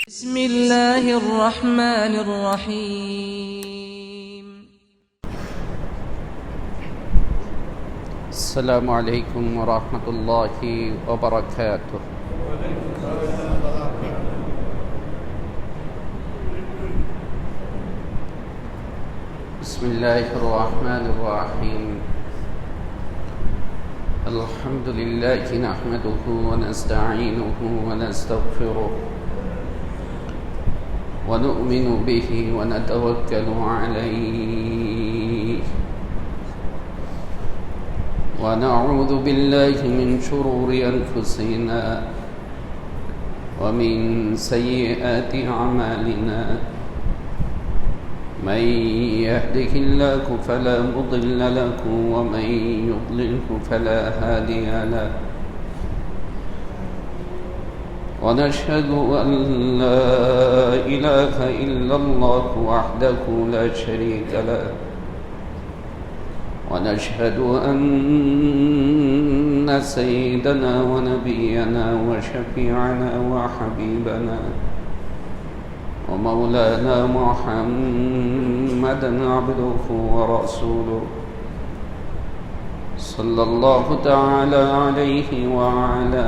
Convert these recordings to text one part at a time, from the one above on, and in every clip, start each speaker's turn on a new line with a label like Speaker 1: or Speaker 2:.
Speaker 1: بسم الله الرحمن الرحيم
Speaker 2: السلام عليكم ورحمة الله وبركاته بسم الله الرحمن الرحيم الحمد لله نحمده ونستعينه ونستغفره ونؤمن به ونتوكل عليه ونعوذ بالله من شرور أنفسنا ومن سيئات أعمالنا من يهده الله فلا مضل له ومن يضلله فلا هادي له ونشهد أن لا إله إلا الله وحده لا شريك له ونشهد أن سيدنا ونبينا وشفيعنا وحبيبنا ومولانا محمدا عبده ورسوله صلى الله تعالى عليه وعلى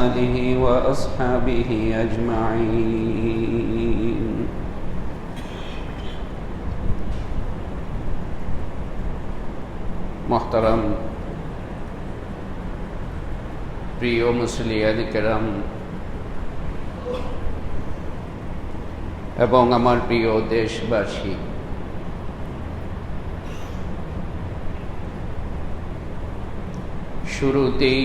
Speaker 2: آله وأصحابه أجمعين محترم প্রিয় মুসলিয়ান কেরাম এবং আমার প্রিয় দেশবাসী, শুরুতেই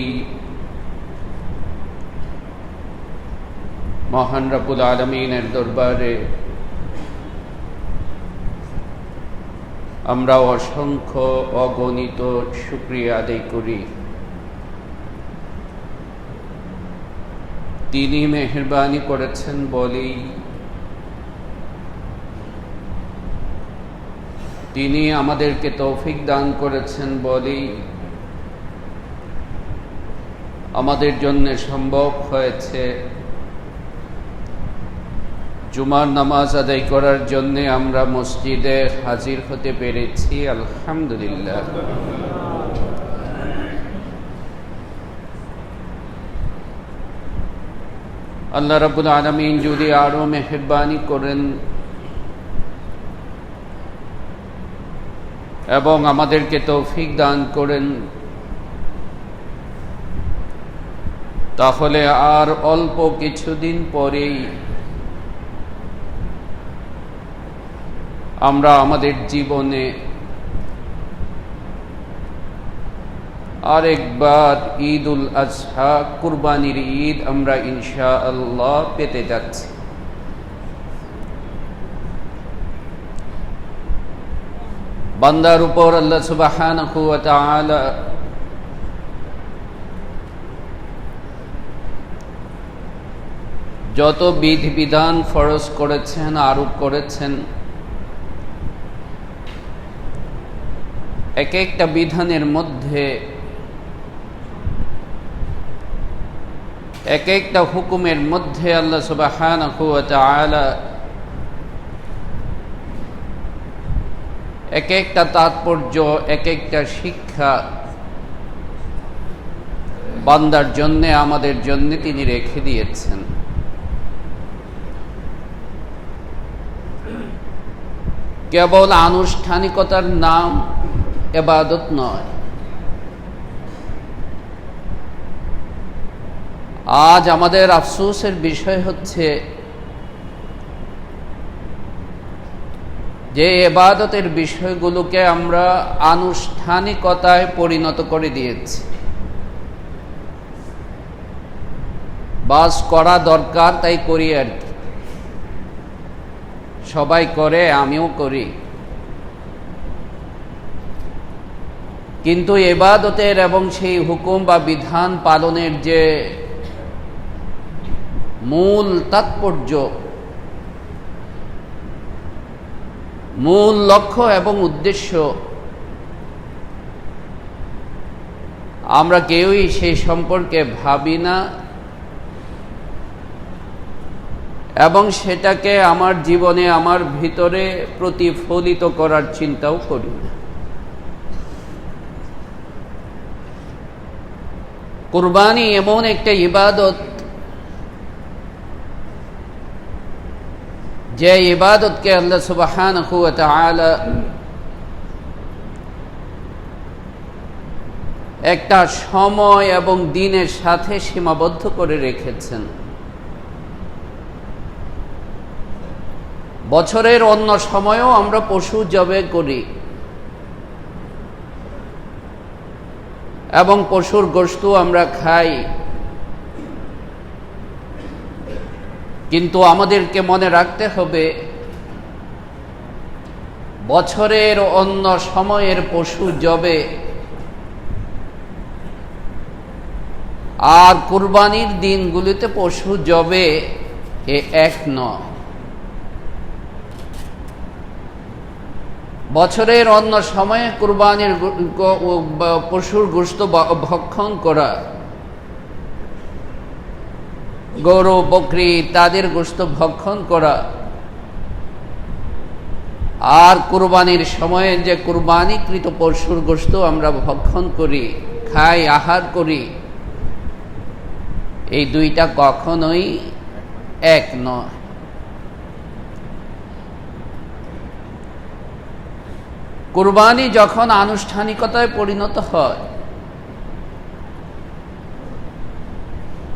Speaker 2: মহান রব্বুল আলামিনের দরবারে আমরা অসংখ্য অগণিত শুকরিয়া আদায় করি। তিনি মেহেরবানি করেছেন বলেই, তিনি আমাদেরকে তৌফিক দান করেছেন বলেই আমাদের জন্য সম্ভব হয়েছে জুমার নামাজ আদায় করার জন্য আমরা মসজিদে হাজির হতে পেরেছি। আলহামদুলিল্লাহ। আল্লাহ রাব্বুল আলামিন যদি আরো মেহেরবানি করেন এবং আমাদেরকে তৌফিক দান করেন, তাহলে আর অল্প কিছুদিন পরেই আমরা আমাদের জীবনে আরেকবার ঈদুল আজহা, কুরবানির ঈদ আমরা ইনশাআল্লাহ পেতে যাচ্ছি। বান্দার উপর আল্লাহ সুবহানাহু ওয়া তাআলা যত বিধিবিধান ফরজ করেছেন, আরোপ করেছেন, এক একটা বিধানের মধ্যে, এক একটা হুকুমের মধ্যে আল্লাহ সুবহানাহু ওয়া তাআলা এক একটা তাৎপর্য, এক একটা শিক্ষা বান্দার জন্যে, আমাদের জন্যে তিনি রেখে দিয়েছেন। কেবল আনুষ্ঠানিকতার নাম ইবাদত নয়। আজ আমাদের আফসোসের বিষয় হচ্ছে যে ইবাদতের বিষয়গুলোকে আমরা আনুষ্ঠানিকতায় পরিণত করে দিয়েছি। বাস করা দরকার তাই করি আর কি, সবাই করে আমিও করি, কিন্তু ইবাদতের এবং সেই হুকুম বা বিধান পালনের যে মূল তাৎপর্য, মূল লক্ষ্য এবং উদ্দেশ্য আমরা কেউই সেই সম্পর্কে ভাবি না এবং সেটাকে আমার জীবনে আমার ভিতরে প্রতিফলিত করার চিন্তাও করি না। কুরবানি এমন একটা ইবাদত, যে ইবাদতকে আল্লাহ সুবহানাহু ওয়া তাআলা একটা সময় এবং দিনের সাথে সীমাবদ্ধ করে রেখেছেন। বছরের অন্য সময়েও আমরা পশু জবাই করি এবং পশুর গোশত আমরা খাই, কিন্তু আমাদেরকে মনে রাখতে হবে বছরের অন্য সময়ের পশু জবে আর কুরবানির দিনগুলিতে পশু জবে এ এক নয়। বছরের অন্য সময়ে কুরবানির পশুর গোশত ভক্ষণ করা, গরু বকরি তাদের গোশত ভক্ষণ করা, আর কুরবানির সময়ে যে কুরবানিকৃত পশুর গোশত আমরা ভক্ষণ করি, খাই, আহার করি, এই দুইটা কখনোই এক নয়। কুরবানি যখন আনুষ্ঠানিকতায় পরিণত হয়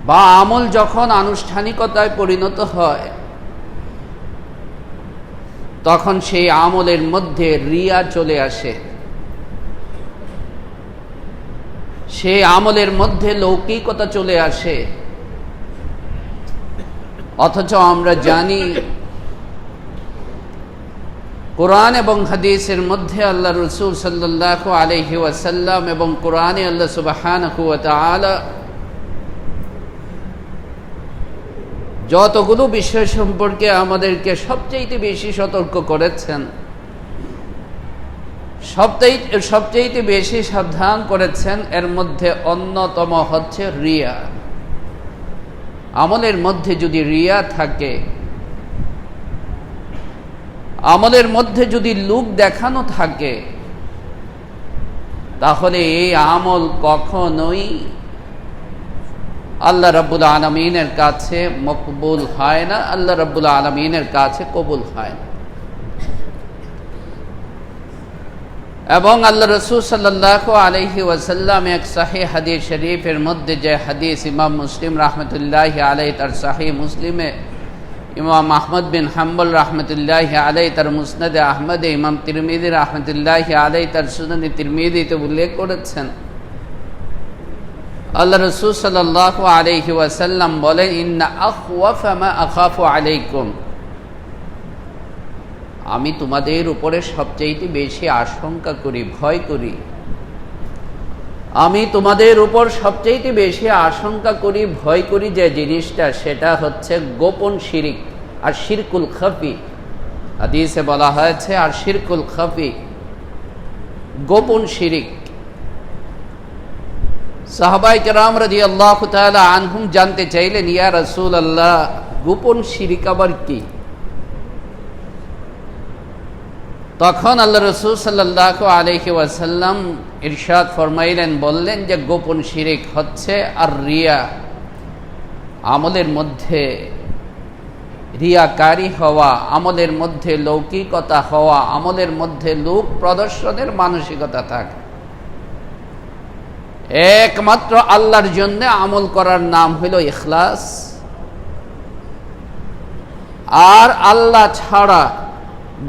Speaker 2: বা আমল যখন আনুষ্ঠানিকতায় পরিণত হয়, তখন সেই আমলের মধ্যে রিয়া চলে আসে, সেই আমলের মধ্যে লৌকিকতা চলে আসে। অথচ আমরা জানি কোরআন এবং হাদিসের মধ্যে আল্লাহ রাসূল সাল্লাল্লাহু আলাইহি ওয়াসাল্লাম এবং কোরআনে আল্লাহ সুবহানাহু ওয়া তাআলা যতগুলো বিষয় সম্পর্কে আমাদেরকে সবচেয়ে বেশি সতর্ক করেছেন, সবচেয়ে বেশি সাবধান করেছেন, এর মধ্যে অন্যতম হচ্ছে রিয়া। আমলের মধ্যে যদি রিয়া থাকে, আমলের মধ্যে যদি লোক দেখানো থাকে, তাহলে এই আমল কখনোই আল্লাহ রাব্বুল আলামিনের কাছে মকবুল হয় না, আল্লাহ রাব্বুল আলামিনের কাছে কবুল হয় না। এবং আল্লাহ রাসূল সাল্লাল্লাহু আলাইহি ওয়াসাল্লাম এক সহিহ হাদিস শরীফের মধ্যে, যে হাদিস ইমাম মুসলিম রাহমাতুল্লাহি আলাইহি তার সহিহ মুসলিমে, ইমাম আহমদ বিন হাম্বল রাহমাতুল্লাহি আলাইহি তার মুসনাদে আহমদে, ইমাম তিরমিজি রাহমাতুল্লাহি আলাইহি তার সুনানে তিরমিজিতে উল্লেখ করেছেন, আল্লাহ রাসূল সাল্লাল্লাহু আলাইহি ওয়াসাল্লাম বলেন, ইন্না আখওয়াফা মা আখাফু আলাইকুম, আমি তোমাদের উপরে সবচেয়ে বেশি আশঙ্কা করি, ভয় করি, আমি তোমাদের উপর সবচেয়ে বেশি আশঙ্কা করি, ভয় করি যে জিনিসটা, সেটা হচ্ছে গোপন শিরিক আর শিরকুল খাফি। হাদিসে বলা হয়েছে আর শিরকুল খাফি, গোপন শিরিক। সাহাবায়ে কেরাম রাদিয়াল্লাহু তাআলা আনহুম জানতে চাইলেন, ইয়া রাসূলুল্লাহ, গোপন শিরিক আবার কি? তখন আল্লাহ রাসূল সাল্লাল্লাহু আলাইহি ওয়াসাল্লাম ইরশাদ ফরমাইলেন, বললেন যে গোপন শিরিক হচ্ছে আর রিয়া, আমলের মধ্যে রিয়াকারী হওয়া, আমলের মধ্যে লৌকিকতা হওয়া, আমলের মধ্যে লোক প্রদর্শনের মানসিকতা থাকে। একমাত্র আল্লাহর জন্য আমল করার নাম হইল ইখলাস। আর আল্লাহ ছাড়া,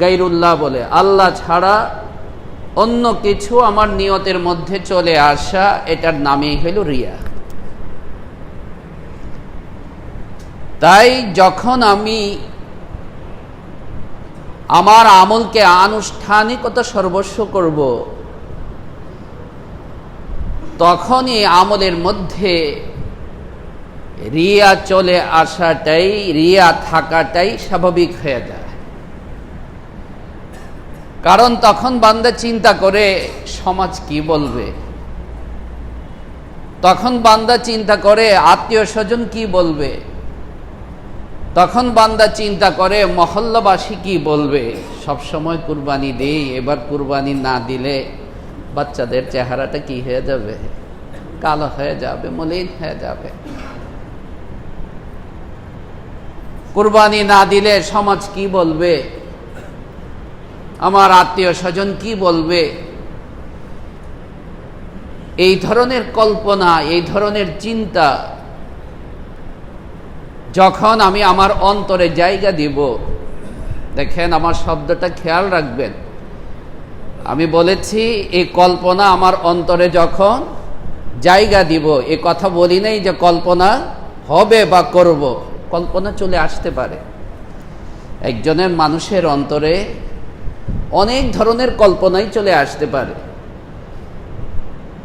Speaker 2: গায়রুল্লাহ বলে, আল্লাহ ছাড়া অন্য কিছু আমার নিয়তের মধ্যে চলে আসা, এটার নামই হইল রিয়া। তাই যখন আমি আমার আমলকে আনুষ্ঠানিকতা সর্বস্ব করব, তখনই আমলের মধ্যে রিয়া চলে আসাটাই, রিয়া থাকাটাই স্বাভাবিক হয়ে যায়। কারণ তখন বান্দা চিন্তা করে সমাজ কি বলবে, তখন বান্দা চিন্তা করে আত্মীয় স্বজন কি বলবে, তখন বান্দা চিন্তা করে মহল্লাবাসী কি বলবে, সব সময় কুরবানি দেই, এবার কুরবানি না দিলে বাচ্চাদের চেহারাটা কি হয়ে যাবে, কালো হয়ে যাবে, মলিন হয়ে যাবে। কুরবানি না দিলে সমাজ কি বলবে, আমার আত্মীয় স্বজন কি বলবে। এই ধরনের কল্পনা, এই ধরনের চিন্তা যখন আমি আমার অন্তরে জায়গা দিব, দেখেন আমার শব্দটা খেয়াল রাখবেন, আমি বলেছি এই কল্পনা আমার অন্তরে যখন জায়গা দিব, এ কথা বলি নাই যে কল্পনা হবে বা করব, কল্পনা চলে আসতে পারে। একজনের মানুষের অন্তরে অনেক ধরনের কল্পনাই চলে আসতে পারে,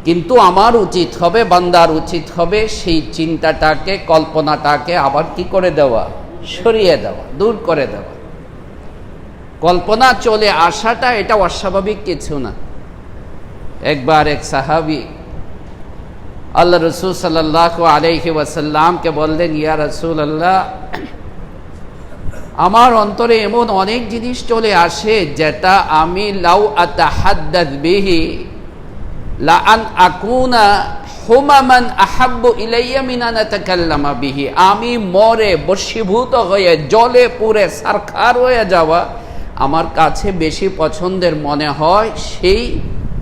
Speaker 2: কিন্তু আমার উচিত হবে, বান্দার উচিত হবে সেই চিন্তাটাকে, কল্পনাটাকে আবার কি করে দেওয়া, সরিয়ে দেওয়া, দূর করে দেওয়া। কল্পনা চলে আসাটা এটা অস্বাভাবিক কিছু না। একবার এক সাহাবী আল্লাহ রাসূল সাল্লাল্লাহু আলাইহি ওয়াসাল্লামকে বললেন, ইয়া রাসূলুল্লাহ, আমার অন্তরে এমন অনেক জিনিস চলে আসে যেটা আমি লাউ আতাহাদ্দাস বিহি লা আন আকুনা হুমামান আহাব্বু ইলাইয়া মিন আন আতাকাল্লামা বিহি, আমি মরে বশীভূত হয়ে জলে পুড়ে সারখার হয়ে যাওয়া আমার কাছে বেশি পছন্দের মনে হয় সেই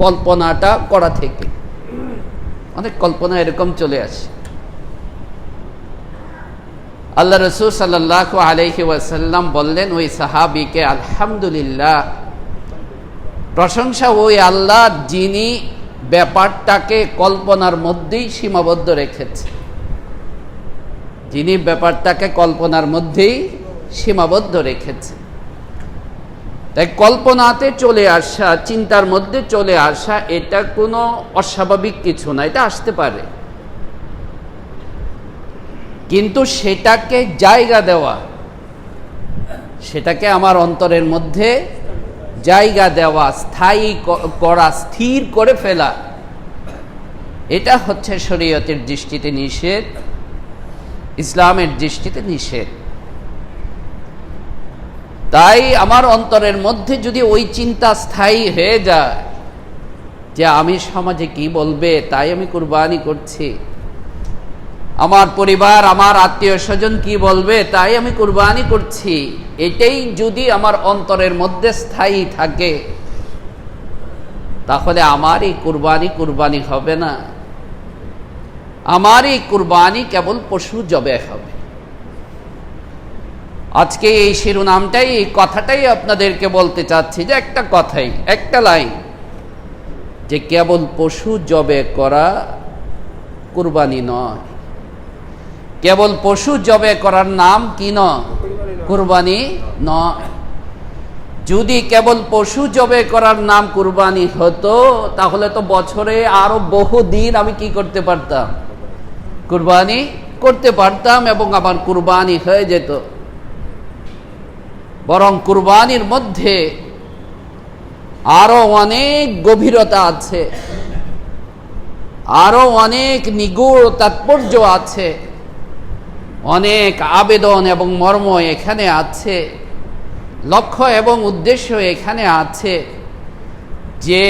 Speaker 2: কল্পনাটা করা থেকে। অনেক কল্পনা এরকম চলে আসে। আল্লাহ রাসূল সাল্লাল্লাহু আলাইহি ওয়াসাল্লাম বললেন ওই সাহাবীকে, আলহামদুলিল্লাহ, প্রশংসা ওই আল্লাহ যিনি ব্যাপারটাকে কল্পনার মধ্যেই সীমাবদ্ধ রেখেছে, যিনি ব্যাপারটাকে কল্পনার মধ্যেই সীমাবদ্ধ রেখেছে। তাই কল্পনাতে চলে আসা, চিন্তার মধ্যে চলে আসা, এটা কোনো অস্বাভাবিক কিছু না, এটা আসতে পারে, কিন্তু সেটাকে জায়গা দেওয়া, সেটাকে আমার অন্তরের মধ্যে জায়গা দেওয়া, স্থায়ী করা, স্থির করে ফেলা, এটা হচ্ছে শরীয়তের দৃষ্টিতে নিষেধ, ইসলামের দৃষ্টিতে নিষেধ। তাই আমার অন্তরের মধ্যে যদি ওই চিন্তা স্থায়ী হয়ে যায় যে আমি সমাজে কি বলবে তাই আমি কুরবানি করছি, আমার পরিবার, আমার আত্মীয় স্বজন কি বলবে তাই আমি কুরবানি করছি, এটাই যদি আমার অন্তরের মধ্যে স্থায়ী থাকে, তাহলে আমার এই কুরবানি হবে না, আমার এই কুরবানি কেবল পশু জবে হবে। আজকে এই শিরোনামটাই, এই কথাটাই আপনাদেরকে বলতে চাচ্ছি, যে একটা কথাই, একটা লাইন, যে কেবল পশু জবে করা কুরবানি নয়, কেবল পশু জবে করার নাম কি নয়, কুরবানি নয়। যদি কেবল পশু জবে করার নাম কুরবানি হতো, তাহলে তো বছরে আরো বহু দিন আমি কি করতে পারতাম, কুরবানি করতে পারতাম, এবং আমার কুরবানি হয়ে যেত। বরং কুরবানির মধ্যে আরো অনেক গভীরতা আছে, আরো অনেক নিগূঢ় তাৎপর্য আছে, অনেক আবেদন এবং মর্ম এখানে আছে, লক্ষ্য এবং উদ্দেশ্য এখানে আছে, যে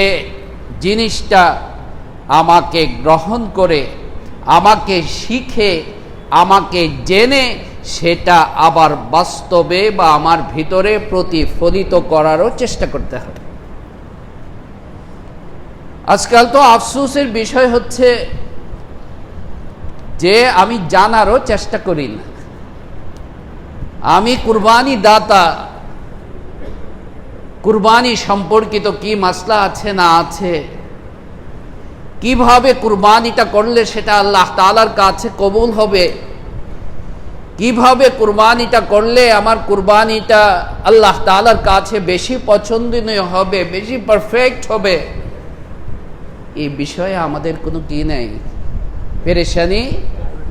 Speaker 2: জিনিসটা আমাকে গ্রহণ করে, আমাকে শিখে, আমাকে জেনে সেটা আবার বাস্তবে বা আমার ভিতরে প্রতিফলিত করারও চেষ্টা করতে হবে। আজকাল তো আফসোসের বিষয় হচ্ছে যে আমি জানারও চেষ্টা করি না, আমি কুরবানি দাতা, কুরবানি সম্পর্কিত কি মাসলা আছে না আছে, কিভাবে কুরবানিটা করলে সেটা আল্লাহ তাআলার কাছে কবুল হবে, কিভাবে কুরবানিটা করলে আমার কুরবানিটা আল্লাহ তাআলার কাছে বেশি পছন্দনীয় হবে, বেশি পারফেক্ট হবে, এই বিষয়ে আমাদের কোনো কি নেই, পেরেশানি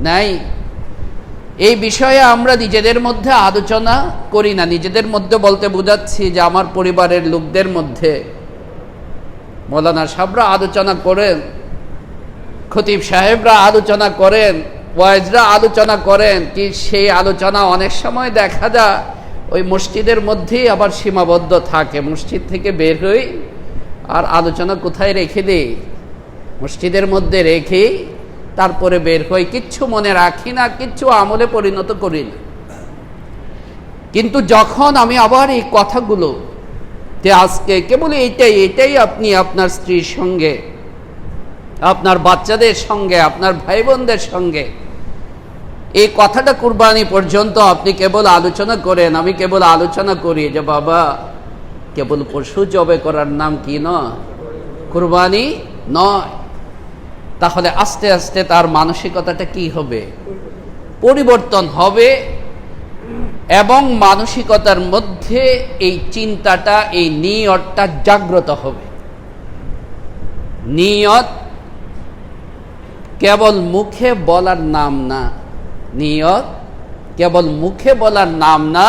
Speaker 2: নাই। এই বিষয়ে আমরা নিজেদের মধ্যে আলোচনা করি না। নিজেদের মধ্যে বলতে বোঝাচ্ছি যে আমার পরিবারের লোকদের মধ্যে মৌলানা সাহেবরা আলোচনা করেন, খতিব সাহেবরা আলোচনা করেন, ওয়াইজরা আলোচনা করেন, কি সেই আলোচনা অনেক সময় দেখা যায় ওই মসজিদের মধ্যেই আবার সীমাবদ্ধ থাকে। মসজিদ থেকে বের হই আর আলোচনা কোথায় রেখে দেই? মসজিদের মধ্যে রেখে তারপরে বের হই, কিচ্ছু মনে রাখি না, কিচ্ছু আমলে পরিণত করি না। কিন্তু যখন আমি আবার এই কথাগুলো যে আজকে কেবল এটাই আপনি আপনার স্ত্রীর সঙ্গে, আপনার বাচ্চাদের সঙ্গে, আপনার ভাই বোনদের সঙ্গে এই কথাটা কুরবানি পর্যন্ত আপনি কেবল আলোচনা করেন, আমি কেবল আলোচনা করি যে বাবা কেবল পশু জবে করার নাম কি নয়? কুরবানি নয়। তাহলে আস্তে আস্তে তার মানসিকতাটা কি হবে? পরিবর্তন হবে, এবং মানসিকতার মধ্যে এই চিন্তাটা, এই নিয়তটা জাগ্রত হবে। নিয়ত কেবল মুখে বলার নাম না, নিয়ত কেবল মুখে বলার নাম না,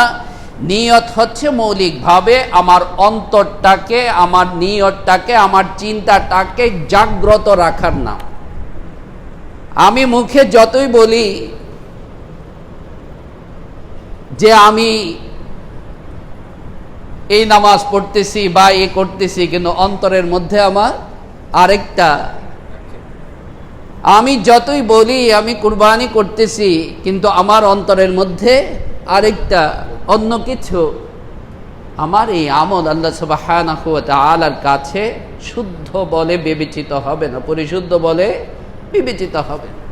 Speaker 2: নিয়ত হচ্ছে মৌলিকভাবে আমার অন্তরটাকে, আমার নিয়তটাকে, আমার চিন্তাটাকে জাগ্রত রাখার নাম। আমি মুখে যতই বলি যে আমি এই নামাজ পড়তেছি বা এই করতেছি, কিন্তু অন্তরের মধ্যে আমার আরেকটা। আমি যতই বলি আমি কুরবানি করতেছি, কিন্তু আমার অন্তরের মধ্যে আরেকটা, অন্য কিছু। আমার এই আমল আল্লাহ সুবহানাহু ওয়া তাআলার কাছে শুদ্ধ বলে বিবেচিত হবে না, পরিশুদ্ধ বলে বিবেচিত হবে না।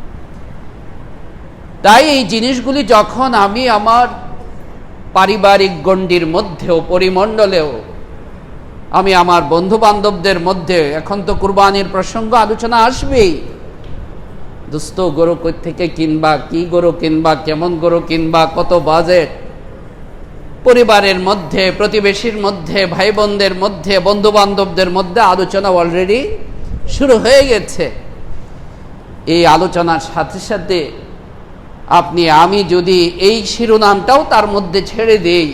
Speaker 2: তাই এই জিনিসগুলি যখন আমি আমার পারিবারিক গণ্ডির মধ্যেও, পরিমণ্ডলেও, আমি আমার বন্ধু বান্ধবদের মধ্যে, এখন তো কুরবানির প্রসঙ্গ আলোচনা আসবেই। দোস্ত গরু কই থেকে কিনবা, কি গরু কিনবা, কেমন গরু কিনবা, কত বাজেট, পরিবারের মধ্যে, প্রতিবেশীর মধ্যে, ভাই বোনদের মধ্যে, বন্ধু বান্ধবদের মধ্যে আলোচনা অলরেডি শুরু হয়ে গেছে। এই আলোচনার সাথে সাথে আমি যদি এই শিরোনামটাও তার মধ্যে ছেড়ে দেই,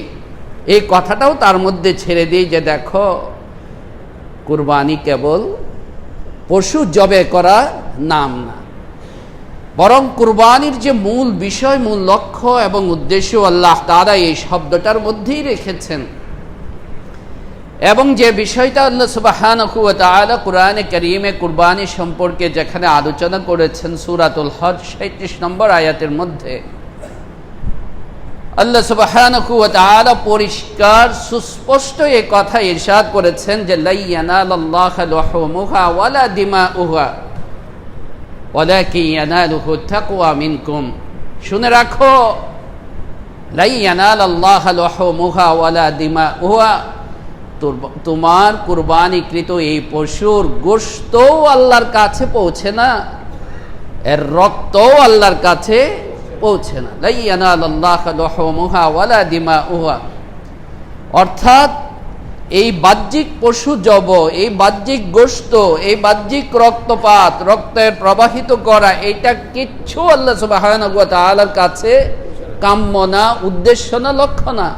Speaker 2: এই কথাটাও তার মধ্যে ছেড়ে দিই যে দেখো কুরবানি কেবল পশু জবে করা নাম না, বরং কুরবানির যে মূল বিষয়, মূল লক্ষ্য এবং উদ্দেশ্য আল্লাহ তাআলা এই শব্দটার মধ্যেই রেখেছেন। এবং যে বিষয়টা আল্লাহ সুবহানাহু ওয়া তাআলা কুরআনে কারীমে কুরবানি সম্পর্কে যেখানে আলোচনা করেছেন সূরাতুল হজ ৩৭ নম্বর আয়াতের মধ্যে আল্লাহ সুবহানাহু ওয়া তাআলা পরিষ্কার সুস্পষ্ট এই কথা ইরশাদ করেছেন যে লা ইয়ানালাল্লাহু লুহুমুহা ওয়ালা দিমাউহা ওয়ালাকিন ইয়ানালুহু তাকওয়া মিনকুম। শুনে রাখো, লা ইয়ানালাল্লাহু লুহুমুহা ওয়ালা দিমাউহা, তোমার কুরবানিকৃত এই পশুর গোশতও আল্লাহর কাছে পৌঁছে না, এর রক্তও আল্লাহর কাছে পৌঁছে না। লা ইয়ানালাল্লাহু লুহুমুহা ওয়ালা দিমাউহা, অর্থাৎ এই বাহ্যিক পশু জব, এই বাহ্যিক গোশত, এই বাহ্যিক রক্তপাত, রক্তের প্রবাহিত করা, এটা কিচ্ছু আল্লাহ সুবহানাহু ওয়া তাআলার কাছে কাম্য না, উদ্দেশ্য না, লক্ষ্য না।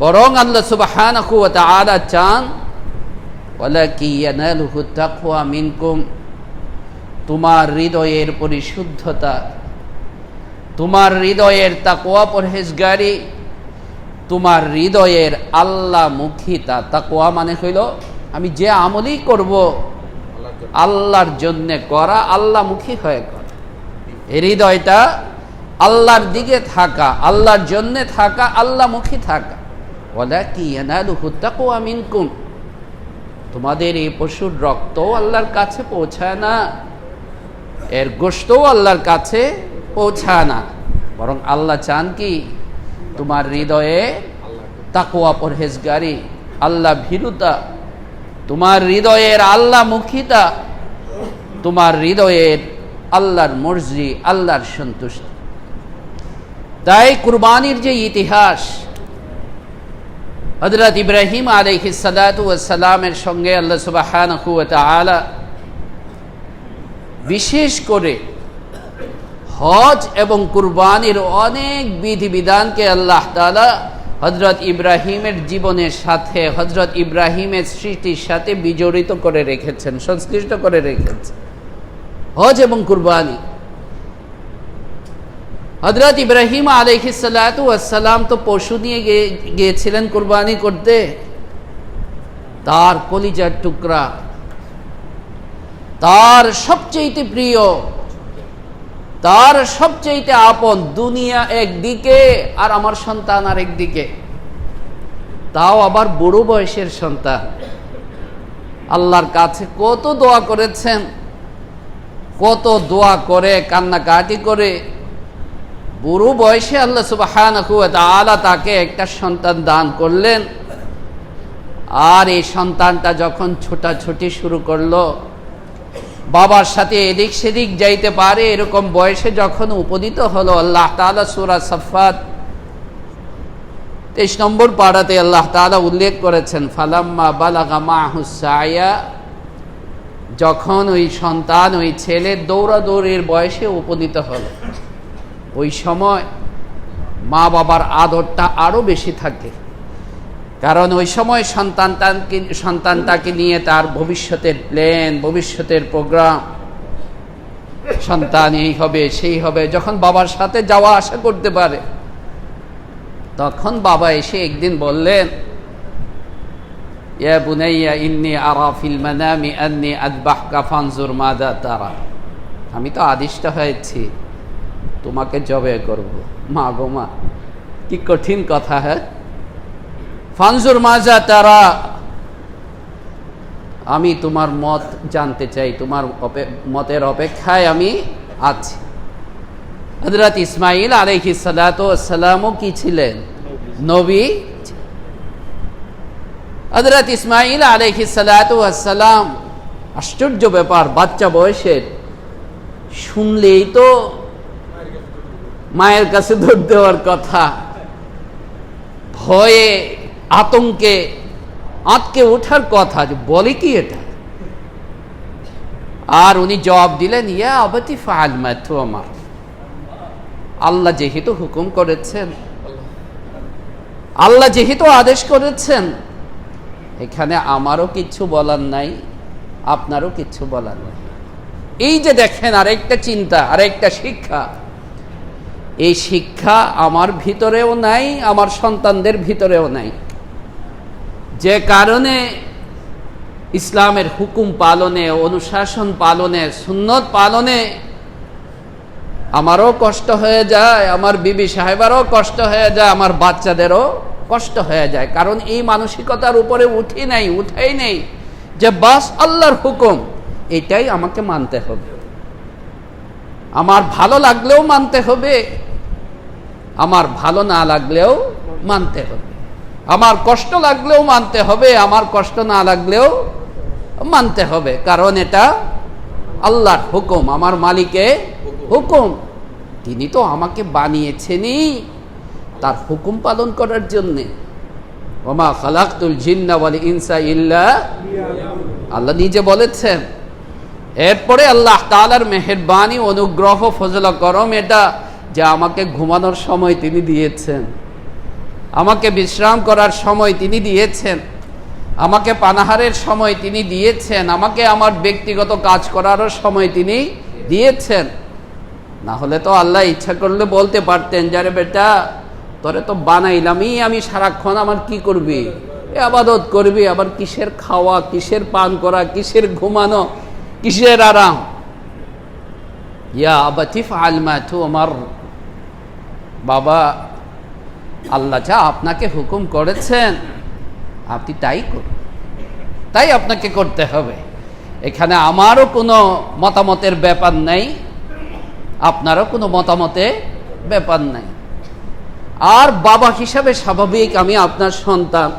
Speaker 2: বরং আল্লাহ সুবহানাহু ওয়া তাআলা চান ওয়ালাকিন ইয়ানালুহু তাকওয়া মিনকুম, তোমার হৃদয়ের পরিশুদ্ধতা, তোমার হৃদয়ের তাকওয়া, পরহেজগারি, তোমার হৃদয়ের আল্লাহমুখিতা। তাকওয়া মানে হইল আমি যে আমলই করব আল্লাহর জন্য করা, আল্লাহমুখী হয়ে করা। এই হৃদয়টা আল্লাহর দিকে থাকা, আল্লাহর জন্য থাকা, আল্লাহমুখী থাকা। ওয়ালাকিন ইয়ানালুহু তাকওয়া মিনকুম, তোমাদের এই পশুর রক্তও আল্লাহর কাছে পৌঁছায় না, এর গোশতও আল্লাহর কাছে পৌঁছায় না, বরং আল্লাহ চান কি তোমার হৃদয়ে তাকওয়া, পরহেজগারি, আল্লাহ ভীরুতা, তোমার হৃদয়ের আল্লাহমুখিতা, তোমার হৃদয়ের আল্লাহর মর্জি, আল্লাহর সন্তুষ্টি। তাই কুরবানির যে ইতিহাস, হযরত ইব্রাহিম আলাইহিস সালাতু ওয়াস সালামের সঙ্গে আল্লাহ সুবহানাহু ওয়া তাআলা বিশেষ করে হজ এবং কুরবানির অনেক বিধিবিধানকে আল্লাহ তাআলা হযরত ইব্রাহিমের জীবনের সাথে, হযরত ইব্রাহিমের স্মৃতির সাথে বিজড়িত করে রেখেছেন, সংশ্লিষ্ট করে রেখেছেন। হজ এবং কুরবানি হযরত ইব্রাহিম আলাইহিস সালাতু ওয়াস সালাম তো পশু নিয়ে গিয়েছিলেন কুরবানি করতে। তার কলিজার টুকরা, তার সবচেয়ে প্রিয়, তার সবচেয়ে আপন, দুনিয়া একদিকে আর আমার সন্তান আরেক দিকে, তাও আবার বুড়ো বয়সের সন্তান। আল্লাহর কাছে কত দোয়া করেছেন, কত দোয়া করে কান্নাকাটি করে বুড়ো বয়সে আল্লাহ সুবহানাহু ওয়া তাআলা তাকে একটা সন্তান দান করলেন। আর এই সন্তানটা যখন ছোটাছুটি শুরু করলো, বাবার সাথে এদিক সেদিক যাইতে পারে এরকম বয়সে যখন উপনীত হলো, আল্লাহ তাআলা সূরা সাফফাত 23 নম্বর পারাতে আল্লাহ তাআলা উল্লেখ করেছেন, ফালাম্মা বালাগা মাহুস সায়া, যখন ওই সন্তান, ওই ছেলে দৌড়াদৌড়ির বয়সে উপনীত হলো, ওই সময় মা বাবার আদরটা আরো বেশি থাকে। কারণ ওই সময় সন্তানটাকে নিয়ে তার ভবিষ্যতের প্ল্যান, ভবিষ্যতের প্রোগ্রাম, সন্তান এই হবে সেই হবে, যখন বাবার সাথে যাওয়া আসা করতে পারে, তখন বাবা এসে একদিন বললেন, ইয়া বুনাইয়া ইন্নী আরা ফিল মানামি আন্নী আযবাহকা ফানজুর মাযা তারা, আমি তো আদিষ্ট হয়েছি তোমাকে জবে করব। মা গো মা, কি কঠিন কথা। হ্যাঁ, ফানজুর মাযা তারা, আমি তোমার মত জানতে চাই, তোমার মতের অপেক্ষায় আমি আছি। হযরত ইসমাঈল আলাইহিস সালাতু ওয়াস সালামও কি ছিলেন? নবী। হযরত ইসমাঈল আলাইহিস সালাতু ওয়াস সালাম, আশ্চর্য ব্যাপার, বাচ্চা বয়সের, শুনলেই তো মায়ের কাছে দৌড় দেওয়ার কথা, ভয়ে আতঙ্কে আঁতকে ওঠার কথা, যে বলে কি এটা। আর উনি জবাব দিলেন, ইয়া আবাতি ফাআল মা তুমার, আল্লাহ যেহেতু হুকুম করেছেন, আল্লাহ যেহেতু আদেশ করেছেন, এখানে আমারও কিছু বলার নাই, আপনারও কিছু বলার নাই। এই যে দেখেন আরেকটা চিন্তা, আরেকটা শিক্ষা, এই শিক্ষা আমার ভিতরেও নাই, আমার সন্তানদের ভিতরেও নাই। যে কারণে ইসলামের হুকুম পালনে, অনুশাসন পালনে, সুন্নত পালনে আমারও কষ্ট হয়ে যায়, আমার বিবি সাহেবারও কষ্ট হয়ে যায়, আমার বাচ্চাদেরও কষ্ট হয়ে যায়। কারণ এই মানসিকতার উপরে উঠাই নেই যে বাস আল্লাহর হুকুম, এটাই আমাকে মানতে হবে। আমার ভালো লাগলেও মানতে হবে, আমার ভালো না লাগলেও মানতে হবে, আমার কষ্ট লাগলেও মানতে হবে, আমার কষ্ট না লাগলেও মানতে হবে। কারণ এটা আল্লাহর হুকুম, আমার মালিকের হুকুম। তিনি তো আমাকে বানিয়েছেনই তার হুকুম পালন করার জন্যে। ওমা খালাকতুল জিন্না ওয়াল ইনসা ইল্লা, আল্লাহ নিজে বলেছেন। এরপরে আল্লাহ তাআলার মেহেরবানি, অনুগ্রহ, ফজল করম এটা, যে আমাকে ঘুমানোর সময় তিনি দিয়েছেন, আমাকে বিশ্রাম করার সময় তিনি দিয়েছেন, আমাকে পানাহারের সময় তিনি দিয়েছেন, আমাকে আমার ব্যক্তিগত কাজ করারও সময় তিনি দিয়েছেন। না হলে তো আল্লাহ ইচ্ছা করলে বলতে পারতেন, যারে বেটা তোরে তো বানাইলামই আমি, সারাক্ষণ আমার কি করবি, ইবাদত করবি, আবার কিসের খাওয়া, কিসের পান করা, কিসের ঘুমানো, কিসের আরাম। ইয়া আবাতি ফাআল মা তুমার, বাবা আল্লাহ যা আপনাকে হুকুম করেছেন আপনি তাই করুন, তাই আপনাকে করতে হবে। এখানে আমারও কোনো মতামতের ব্যাপার নাই, আপনারও কোনো মতামতের ব্যাপার নাই। আর বাবা হিসাবে স্বাভাবিক, আমি আপনার সন্তান,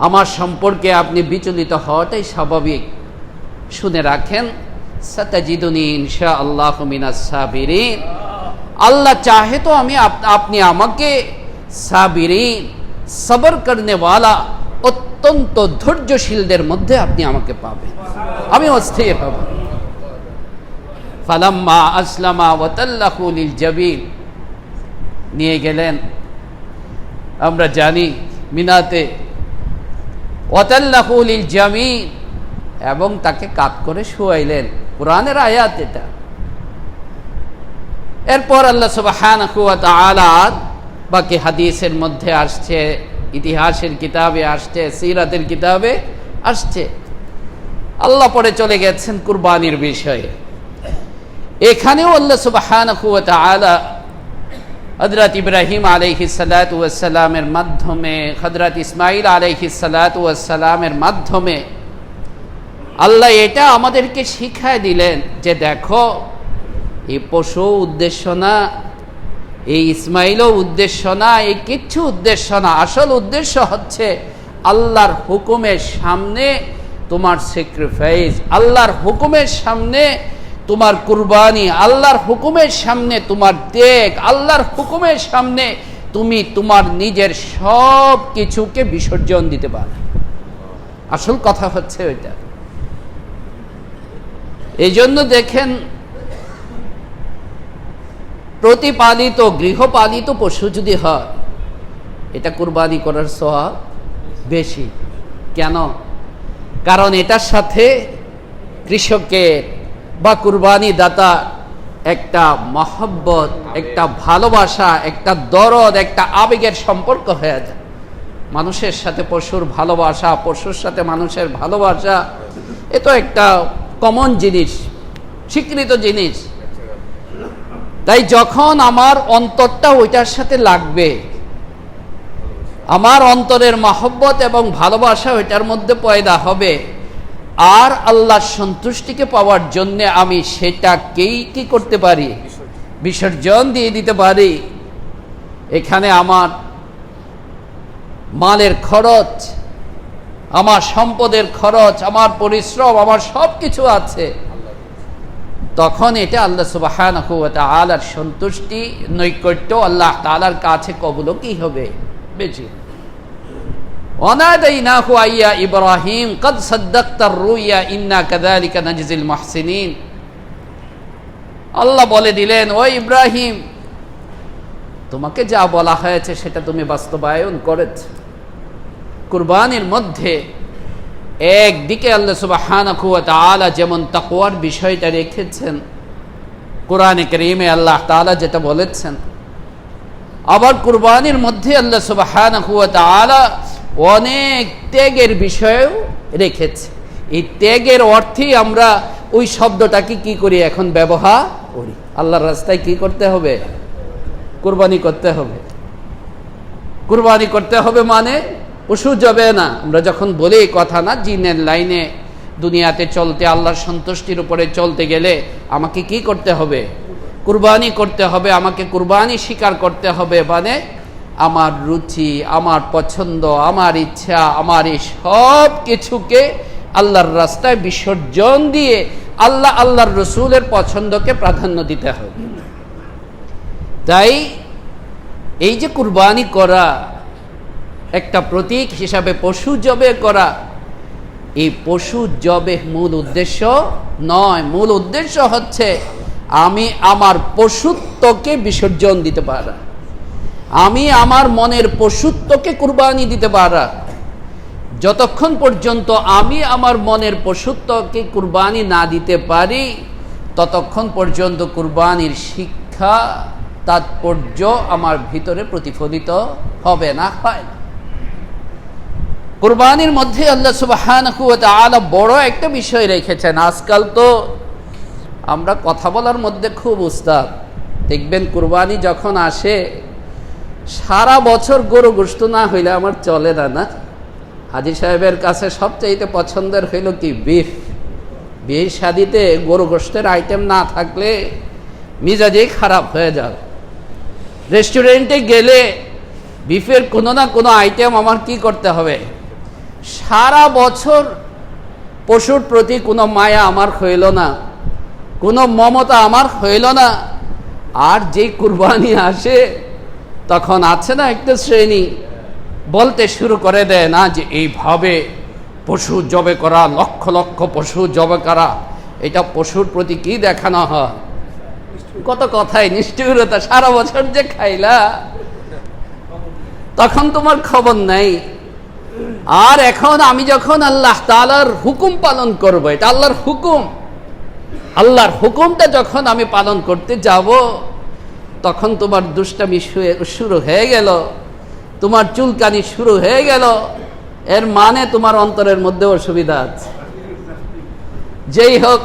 Speaker 2: আমার সম্পর্কে আপনি বিচলিত হওয়াটাই স্বাভাবিক। শুনে রাখেন, সাতাজিদুনি ইনশাআল্লাহু মিনাস সাবিরিন, আল্লাহ চাহে তো আপনি আমাকে সাবিরিন, সবর করনে ওয়ালা, অত্যন্ত ধৈর্যশীলদের মধ্যে আপনি আমাকে পাবেন, আমি অস্থির হব। ফালাম্মা আসলামা ওয়া তাল্লাহু লিল জাবিন, নিয়ে গেলেন, আমরা জানি মিনাতে, ওয়া তাল্লাহু লিল জামিন, এবং তাকে কাত করে শুয়াইলেন। কোরআনের আয়াত এটা। এরপর আল্লাহ সুবহানাহু ওয়া তাআলা বাকি হাদিসের মধ্যে আসছে, ইতিহাসের কিতাবে আসছে, সিরাতের কিতাবে আসছে, আল্লাহ পরে চলে গেছেন কুরবানির বিষয়ে। এখানেও আল্লাহ সুবহানাহু ওয়া তাআলা হযরত ইব্রাহিম আলাইহিস সালাতু ওয়াস সালামের মাধ্যমে, হযরত ইসমাঈল আলাইহিস সালাতু ওয়াস সালামের মাধ্যমে আল্লাহ এটা আমাদেরকে শিখায় দিলেন যে দেখো, এই পশু উদ্দেশ্য না, এই ইসমাঈলও উদ্দেশ্য না, এই কিচ্ছু উদ্দেশ্য না। আসল উদ্দেশ্য হচ্ছে আল্লাহর হুকুমের সামনে তোমার স্যাক্রিফাইস, আল্লাহর হুকুমের সামনে তোমার কুরবানি, আল্লাহর হুকুমের সামনে তোমার ত্যাগ, আল্লাহর হুকুমের সামনে তুমি তোমার নিজের সব কিছুকে বিসর্জন দিতে পারো। আসল কথা হচ্ছে ওইটা। এই জন্য দেখেন, প্রতিপালিত গৃহপালিত পশু যদি হয়, এটা কুরবানি করার সওয়াব বেশি। কেন? কারণ এটার সাথে কৃষকের বা কুরবানি দাতা একটা মহব্বত, একটা ভালোবাসা, একটা দরদ, একটা আবেগের সম্পর্ক হয়ে যায়। মানুষের সাথে পশুর ভালোবাসা, পশুর সাথে মানুষের ভালোবাসা, এ তো একটা কমন জিনিস, স্বীকৃত জিনিস। তাই যখন আমার অন্তরটা ওইটার সাথে লাগবে, আমার অন্তরের মহব্বত এবং ভালোবাসা ওইটার মধ্যে পয়দা হবে, আর আল্লাহর সন্তুষ্টিকে পাওয়ার জন্য আমি সেটাকেই কি করতে পারি? বিসর্জন দিয়ে দিতে পারি। এখানে আমার মালের খরচ, আমার সম্পদের খরচ, আমার পরিশ্রম, আমার সব কিছু আছে, তখন এটা আল্লাহ সুবহানাহু ওয়া তাআলার সন্তুষ্টি, নৈকট্য আল্লাহ তাআলার কাছে কবুল কি হবে? বেশি। ওয়ানাদাইনাহু আইয়া ইব্রাহিম ক্বাদ সাদ্দাকতার রুইয়া ইন্না কাযালিকা নাজজিল মুহসিনিন। আল্লাহ বলে দিলেন, ও ইব্রাহিম, তোমাকে যা বলা হয়েছে সেটা তুমি বাস্তবায়ন করেছো। কুরবানির মধ্যে একদিকে আল্লাহ সুবহানাহু ওয়া তাআলা যেমন তাকওয়ার বিষয়টা রেখেছেন, কোরআনে কারীমে আল্লাহ তাআলা যেটা বলেছেন, আবার কুরবানির মধ্যে আল্লাহ সুবহানাহু ওয়া তাআলা অনেক ত্যাগের বিষয়ও রেখেছে। এই ত্যাগের অর্থেই আমরা ওই শব্দটাকে কি করি এখন ব্যবহার করি। আল্লাহর রাস্তায় কি করতে হবে? কুরবানি করতে হবে। কুরবানি করতে হবে মানে পশু যাবে না। আমরা যখন বলি কথা না, জিনের লাইনে দুনিয়াতে চলতে, আল্লাহর সন্তুষ্টির উপরে চলতে গেলে আমাকে কি করতে হবে? কুরবানি করতে হবে। আমাকে কুরবানি স্বীকার করতে হবে, মানে আমার রুচি, আমার পছন্দ, আমার ইচ্ছা, আমার এই সব কিছুকে আল্লাহর রাস্তায় বিসর্জন দিয়ে আল্লাহ আল্লাহর রসুলের পছন্দকে প্রাধান্য দিতে হবে। তাই এই যে কুরবানি করা একটা প্রতীক হিসাবে পশু জবে করা, এই পশু জবে মূল উদ্দেশ্য নয়। মূল উদ্দেশ্য হচ্ছে আমি আমার পশুত্বকে বিসর্জন দিতে পারা, আমি আমার মনের পশুত্বকে কুরবানি দিতে পারা। যতক্ষণ পর্যন্ত আমি আমার মনের পশুত্বকে কুরবানি না দিতে পারি, ততক্ষণ পর্যন্ত কুরবানির শিক্ষা, তাৎপর্য আমার ভিতরে প্রতিফলিত হবে না, হয় না। কুরবানির মধ্যে আল্লাহ সুবহানাহু ওয়া তাআলা বড় একটা বিষয় রেখেছেন। আজকাল তো আমরা কথা বলার মধ্যে খুব উস্তাদ। দেখবেন কুরবানি যখন আসে, সারা বছর গরু গোশত না হইলে আমার চলে না। না, হাজী সাহেবের কাছে সবচাইতে পছন্দের হইল কি? বিফ। বিয়ে শাদিতে গরু গোশতের আইটেম না থাকলে মিজাজেই খারাপ হয়ে যাবে। রেস্টুরেন্টে গেলে বিফের কোনো না কোনো আইটেম আমার কি করতে হবে? সারা বছর পশুর প্রতি কোনো মায়া আমার হইল না, কোনো মমতা আমার হইল না। আর যেই কুরবানি আসে, তখন আছে না একটা শ্রেণী বলতে শুরু করে দেয় না যে এইভাবে পশু জবে করা, লক্ষ লক্ষ পশু জবে করা, এটা পশুর প্রতি কি দেখানো হয়? কত কথাই নিষ্ঠুরতা। সারা বছর যে খাইলা, তখন তোমার খবর নাই। আর এখন আমি যখন আল্লাহ তাআলার হুকুম পালন করব, এটা আল্লাহর হুকুম, আল্লাহর হুকুমটা যখন আমি পালন করতে যাব, তখন তোমার দুষ্টামি শুরু হয়ে গেল, তোমার চুলকানি শুরু হয়ে গেল, এর মানে তোমার অন্তরের মধ্যে অসুবিধা আছে। যেই হোক,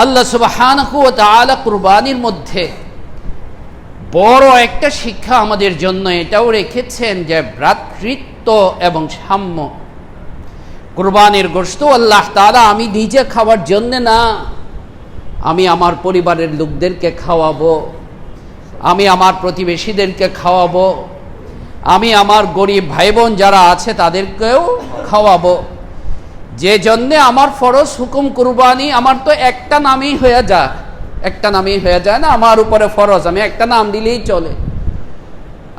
Speaker 2: আল্লাহ সুবহানাহু ওয়া তাআলা কুরবানির মধ্যে বড় একটা শিক্ষা আমাদের জন্য এটাও রেখেছেন যে ভ্রাতৃত্ব এবং সাম্য। কুরবানির গোশত আল্লাহ তাআলা আমি নিজে খাওয়ার জন্য না, আমি আমার পরিবারের লোকদেরকে খাওয়াবো, আমি আমার প্রতিবেশীদেরকে খাওয়াবো, আমি আমার গরিব ভাই বোন যারা আছে তাদেরকেও খাওয়াবো। যে জন্যে আমার ফরজ হুকুম কুরবানি, আমার তো একটা নামই হয়ে যায়, একটা নামই হয়ে যায় না, আমার উপরে ফরজ, আমি একটা নাম দিলেই চলে।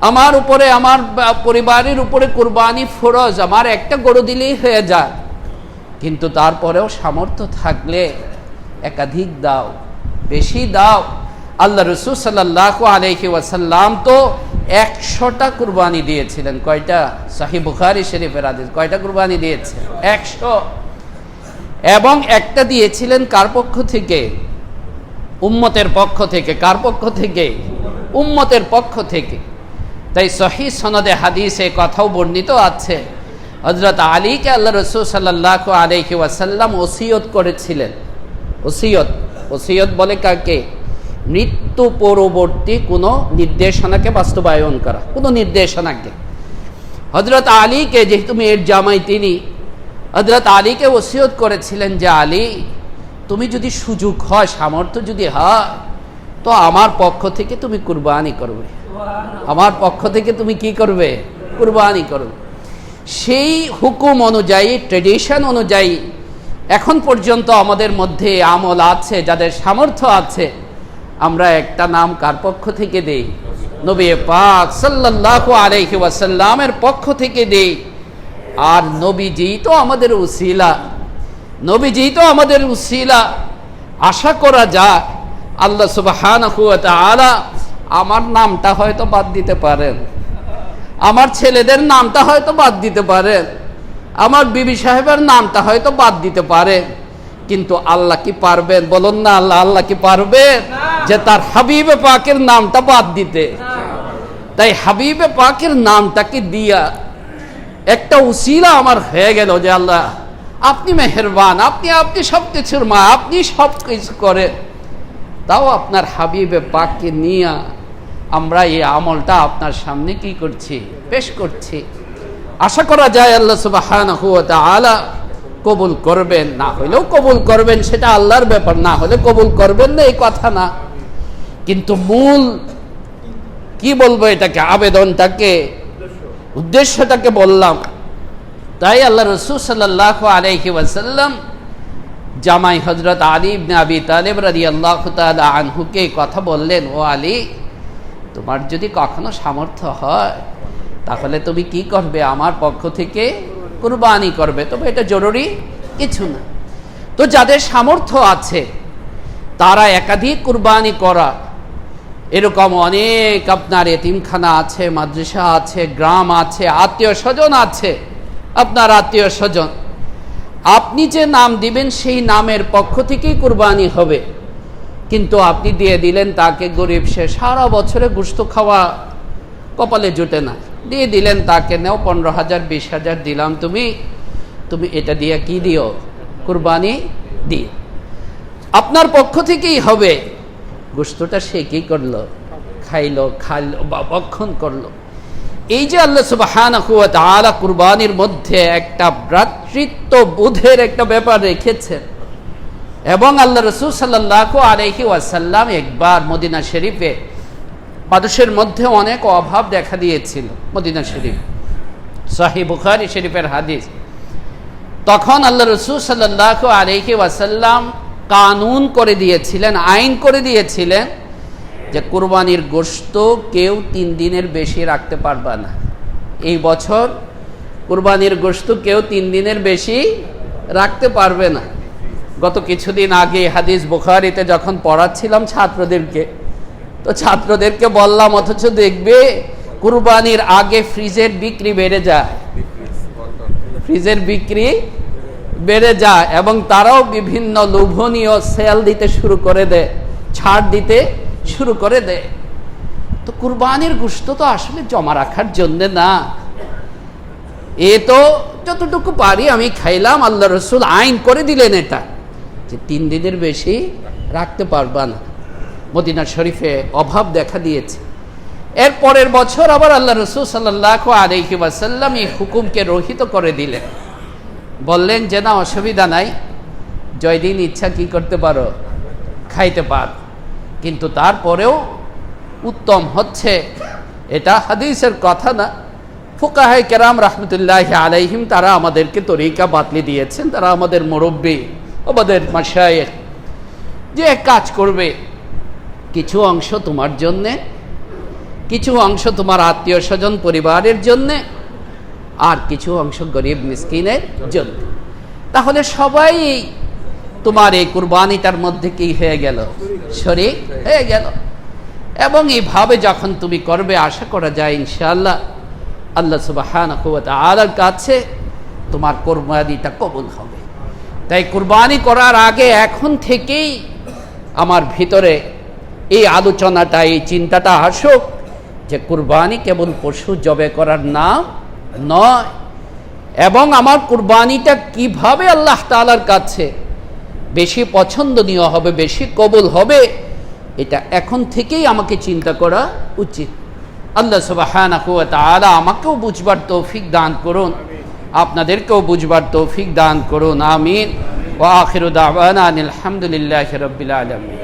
Speaker 2: আমার উপরে, আমার পরিবারের উপরে কুরবানি ফরজ, আমার একটা গরু দিলেই হয়ে যায়। কিন্তু তারপরেও সামর্থ্য থাকলে একাধিক দাও, বেশি দাও। আল্লাহ রাসূল সাল্লাল্লাহু আলাইহি ওয়াসাল্লাম তো 100টা কুরবানি দিয়েছিলেন। কয়টা? সহিহ বুখারী শরীফের হাদিস। কয়টা কুরবানি দিয়েছে? 100। এবং একটা দিয়েছিলেন কার পক্ষ থেকে? উম্মতের পক্ষ থেকে। কার পক্ষ থেকে? উম্মতের পক্ষ থেকে। তাই সহিহ সনদে হাদিসে কথাও বর্ণিত আছে, হযরত আলীকে আল্লাহ রাসূল সাল্লাল্লাহু আলাইহি ওয়াসাল্লাম ওসিয়ত করেছিলেন। ওসিয়ত বলে কাকে? মৃত্যু পরবর্তী কোনো নির্দেশনাকে বাস্তবায়ন করা, কোনো নির্দেশনাকে। হযরত আলীকে, যেহেতু মেয়ের জামাই তিনি, হযরত আলীকে ওসিয়ত করেছিলেন যে আলী, তুমি যদি সুযোগ হয়, সামর্থ্য যদি হয়, তো আমার পক্ষ থেকে তুমি কুরবানি করবে, আমার পক্ষ থেকে তুমি কি করবে? কুরবানি করবে। সেই হুকুম অনুযায়ী, ট্রেডিশন অনুযায়ী এখন পর্যন্ত আমাদের মধ্যে আমল আছে, যাদের সামর্থ্য আছে, আমরা একটা নাম কার পক্ষ থেকে দেই? নবী পাক সাল্লাল্লাহু আলাইহি ওয়াসাল্লামের পক্ষ থেকে দেই। আর নবীজি তো আমাদের উসিলা, নবীজি তো আমাদের উসিলা। আশা করা যায় আল্লাহ সুবহানাহু ওয়া তাআলা আমার নামটা হয়তো বাদ দিতে পারেন, আমার ছেলেদের নামটা হয়তো বাদ দিতে পারেন, আমার বিবি সাহেবের নামটা হয়তো বাদ দিতে পারেন, কিন্তু আল্লাহ কি পারবেন? বলুন না, আল্লাহ কি পারবেন যে তার হাবিবে পাকের নামটা বাদ দিতে? তাই হাবিবে পাকের নামটাকে দিয়া একটা উসিলা আমার হয়ে গেল যে আল্লাহ আপনি মেহেরবান, আপনি সবকিছুর মা, আপনি সব কিছু করেন। তাও আপনার হাবিবে পাককে নিয়ে আমরা এই আমলটা আপনার সামনে কি করছি? পেশ করছি। আশা করা যায় আল্লাহ সুবহানাহু ওয়া তাআলা কবুল করবেন, না হলেও কবুল করবেন, সেটা আল্লাহর ব্যাপার। না হলে কবুল করবেন না এই কথা না, কিন্তু মূল কি বলবো, এটাকে আবেদনটাকে, উদ্দেশ্যটাকে বললাম। তাই আল্লাহ রাসূল সাল্লাল্লাহু আলাইহি ওয়াসাল্লাম জামাই হযরত আলী ইবনে আবি তালিব রাদিয়াল্লাহু তাআলা আনহুকে কথা বললেন, ও আলী, তোমার যদি কখনো সামর্থ্য হয় তাহলে তুমি কি করবে? আমার পক্ষ থেকে কুরবানি করবে। তবে এটা জরুরি কিছু না। তো যাদের সামর্থ্য আছে তারা একাধিক কুরবানি করা, এরকম অনেক আপনার এতিমখানা আছে, মাদ্রাসা আছে, গ্রাম আছে, আত্মীয় স্বজন আছে, আপনার আত্মীয় স্বজন, আপনি যে নাম দিবেন সেই নামের পক্ষ থেকেই কুরবানি হবে। কিন্তু আপনি দিয়ে দিলেন তাকে গরিব, সে সারা বছরে গোশত খাওয়া কপালে জুটে না, দিয়ে দিলেন তাকে, নেও 15,000 20,000 দিলাম, তুমি এটা দিয়ে কি দিও? কুরবানি দিও। আপনার পক্ষ থেকেই হবে। গোশতটা সে কি করলো? খাইলো বা ভক্ষণ করলো। এই যে আল্লাহ সুবহানাহু ওয়া তাআলা কুরবানির মধ্যে একটা ভ্রাতৃত্ব বোধের একটা ব্যাপার রেখেছেন, এবং আল্লাহ রাসূল সাল্লাল্লাহু আলাইহি ওয়াসাল্লাম একবার মদিনা শরীফে মানুষের মধ্যে অনেক অভাব দেখা দিয়েছিল, মদিনা শরীফ, সহিহ বুখারী শরীফের হাদিস। তখন আল্লাহ রাসূল সাল্লাল্লাহু আলাইহি ওয়াসাল্লাম কানুন করে দিয়েছিলেন, আইন করে দিয়েছিলেন যে কুরবানির গোশত কেউ 3 দিনের বেশি রাখতে পারবে না। এই বছর কুরবানির গোশত কেউ 3 দিনের বেশি রাখতে পারবে না। গত কিছুদিন আগে হাদিস বুখারীতে যখন পড়াচ্ছিলাম ছাত্রদেরকে, তো ছাত্রদেরকে বললাম, অথচ দেখবে কুরবানির আগে ফ্রিজের বিক্রি বেড়ে যায়, ফ্রিজের বিক্রি বেড়ে যায়, এবং তারাও বিভিন্ন লোভনীয় সেল দিতে শুরু করে দেয়, ছাড় দিতে শুরু করে দেয়। তো কুরবানির গোশত তো আসলে জমা রাখার জন্য না, এ তো যতটুকু পারি আমি খাইলাম। আল্লাহ রসুল আইন করে দিলেন এটা, যে 3 দিনের বেশি রাখতে পারবা না। মদিনা শরীফে অভাব দেখা দিয়েছে। এর পরের বছর আবার আল্লাহ রসুল সাল্লাল্লাহু আলাইহি ওয়াসাল্লাম এই হুকুমকে রহিত করে দিলেন। বললেন যে না, অসুবিধা নাই, জয়দিন ইচ্ছা কি করতে পারো, খাইতে পারো, কিন্তু তারপরেও উত্তম হচ্ছে, এটা হাদিসের কথা না, ফুকাহায়ে কেরাম রাহমাতুল্লাহি আলাইহিম তারা আমাদেরকে তরিকা বাতলি দিয়েছেন, তারা আমাদের মুরব্বী, আমাদের মাশায়েখ, যে কাজ করবে, কিছু অংশ তোমার জন্যে, কিছু অংশ তোমার আত্মীয় স্বজন পরিবারের জন্যে, আর কিছু অংশ গরিব মিসকিনের জন্য। তাহলে সবাই তোমার এই কুরবানিটার মধ্যে কি হয়ে গেল, শরীক হয়ে গেল। এবং এইভাবে যখন তুমি করবে, আশা করা যায় ইনশাআল্লাহ আল্লাহ সুবহানাহু ওয়া তাআলার কাছে তোমার কুরবানিটা কবুল হবে। তাই কুরবানি করার আগে এখন থেকেই আমার ভিতরে এই আলোচনাটা, এই চিন্তাটা আসুক যে কুরবানি কেবল পশু জবে করার নাম নয়, এবং আমার কুরবানিটা কিভাবে আল্লাহ তাআলার কাছে বেশি পছন্দনীয় হবে, বেশি কবুল হবে, এটা এখন থেকেই আমাকে চিন্তা করা উচিত। আল্লাহ সুবহানাহু ওয়া তাআলা আমাকেও বুঝবার তৌফিক দান করুন, আপনাদেরকেও বুঝবার তৌফিক দান করুন। আমিন। ওয়া আখিরু দাওয়ানা আনিল হামদুলিল্লাহি রাব্বিল আলামিন।